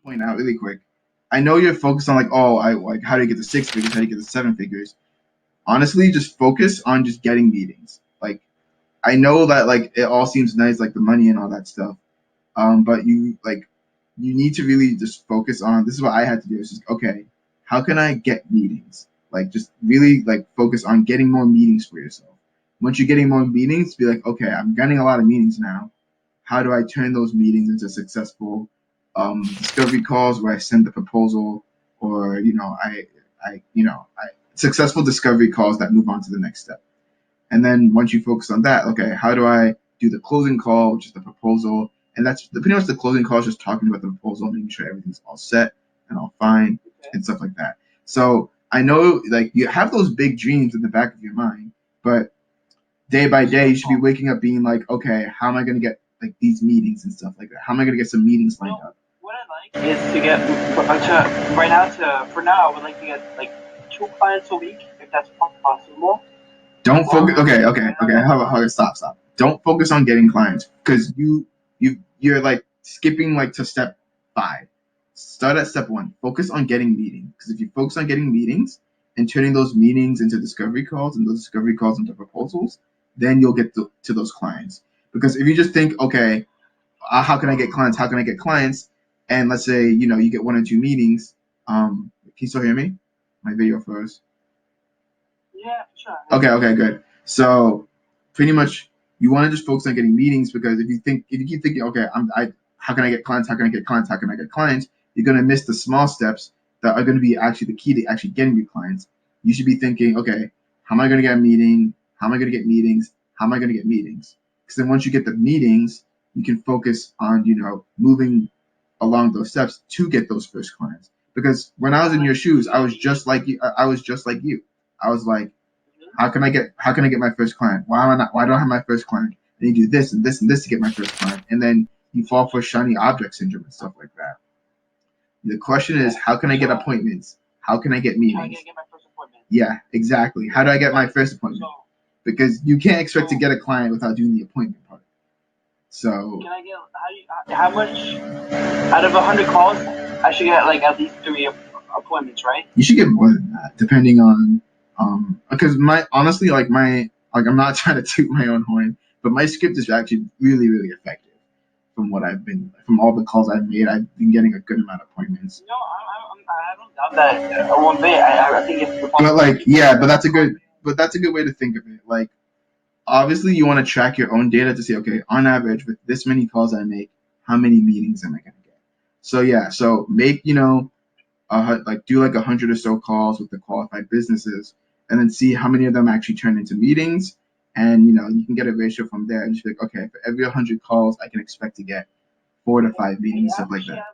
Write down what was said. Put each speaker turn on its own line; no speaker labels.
point out really quick. I know you're focused on like, oh, I like how do you get to six figures, how do you get to seven figures. Honestly, just focus on just getting meetings. Like I know that like it all seems nice, like the money and all that stuff. But you need to really just focus on this is what I had to do. It's just okay, how can I get meetings? Like just really like focus on getting more meetings for yourself. Once you're getting more meetings, be like, okay, I'm getting a lot of meetings now. How do I turn those meetings into successful discovery calls where I send the proposal or I successful discovery calls that move on to the next step. And then once you focus on that, okay, how do I do the closing call, which is the proposal? And that's pretty much the closing call is just talking about the proposal, making sure everything's all set and all fine
Okay.
and stuff like that. So I know like you have those big dreams in the back of your mind, but day by day you should be waking up being like, okay, how am I gonna get like these meetings and stuff like that? How am I gonna get some meetings lined up?
What I like is to get to right now to for now I would like to get like 2 clients a week if that's possible.
Don't focus. Okay. How about stop. Don't focus on getting clients because you're like skipping like to step five. Start at step one. Focus on getting meetings because if you focus on getting meetings and turning those meetings into discovery calls and those discovery calls into proposals, then you'll get to those clients. Because if you just think, okay, how can I get clients? How can I get clients? And let's say you get one or two meetings. Can you still hear me? My video froze.
Yeah, sure.
Okay, good. So pretty much you want to just focus on getting meetings because if you keep thinking, okay, how can I get clients? How can I get clients? How can I get clients? You're gonna miss the small steps that are gonna be actually the key to actually getting you clients. You should be thinking, okay, how am I gonna get a meeting? How am I gonna get meetings? How am I gonna get meetings? Because then once you get the meetings, you can focus on moving along those steps to get those first clients. Because when I was in your shoes, I was just like you. I was just like you. I was like, how can I get my first client? Why don't I have my first client? And you do this and this and this to get my first client. And then you fall for shiny object syndrome and stuff like that. The question is, how can I get appointments? How can I get
How can I
meetings?
get my first appointment?
Yeah, exactly. How do I get my first appointment?
So
Because you can't expect to get a client without doing the appointment part. So
can I get how much out of 100 calls I should get like at least 3 appointments, right?
you should get more than that, depending on because my honestly like I'm not trying to toot my own horn, but my script is actually really, really effective from what I've been from all the calls I've made. I've been getting a good amount of appointments.
No, I don't doubt that one bit. I think it's
But like yeah, but that's a good way to think of it. Like obviously you want to track your own data to say, okay, on average with this many calls I make, how many meetings am I gonna get? So yeah, so make like do like 100 or so calls with the qualified businesses and then see how many of them actually turn into meetings and you can get a ratio from there and just be like okay for every 100 calls I can expect to get 4 to 5 meetings stuff like that.